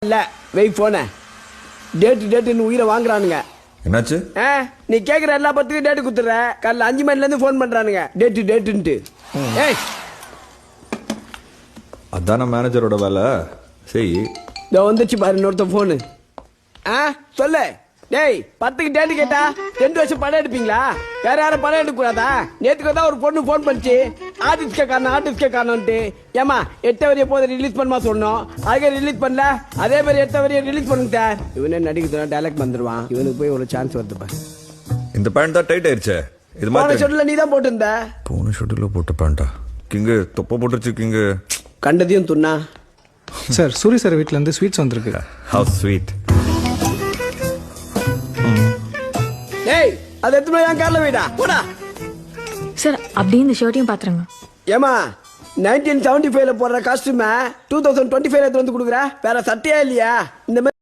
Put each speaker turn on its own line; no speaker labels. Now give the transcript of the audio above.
இல்ல வெய் போன டேட்டுன்னு உயிரை வாங்குறானுங்க.
என்னாச்சு?
நீ கேக்குற எல்லா பத்துக்கும் டேட்டு குத்துற. காலைல 5 மணில இருந்து போன் பண்றானுங்க டேட்டுன்ட்டு. ஏய்
அதான மேனேஜரோட வேலை. சரி
இதோ வந்துச்சு பாரு இன்னொருத்த போனு. சொல்லு. டேய் 10க்கு டேட்டு கேட்டா 2 வருஷம் படம் எடுப்பீங்களா? வேற யாரும் படம் எடுக்க கூடாதா? நேத்துக்கு தான் ஒரு பொண்ணு போன் பண்ணிச்சு ஆர்டிஸ்ட்கே காரணம்ட்டு. ஏமா 8 வரைய போதை ரிலீஸ் பண்ணுமா சொன்னோம். அதுக்கே ரிலீஸ் பண்ணல. அதே மாதிரி 8 வரைய ரிலீஸ் பண்ணுங்க சார். இவனே நடிக்கிறதுனா டைலாக் வந்துருவான். இவனுக்கு போய் ஒரு சான்ஸ் வருது பாரு.
இந்த பேண்ட் தான் டைட் ஆயிருச்சே. இது
போன
மாதிரி
ஷெட்யூல்ல நீ தான் போட்டிருந்த.
போன ஷெட்யூல்ல போட்ட பேண்டா கிங்கு தொப்ப போட்டுருச்சு கிங்கு.
கண்டதையும் துண்ணா.
சார் சூரி சார் வீட்ல இருந்து ஸ்வீட்ஸ் வந்திருக்கு.
Have sweet.
ஏய் அது எத்தனை என் கார்ல வைடா போடா.
சார் அப்படியே இந்த ஷர்ட்டையும் பாத்துருங்க.
ஏமா 1975 போடுற காஸ்டியூம 2025 எடுத்து வந்து கொடுக்குற. வேற சட்டையா இல்லையா? இந்த மாதிரி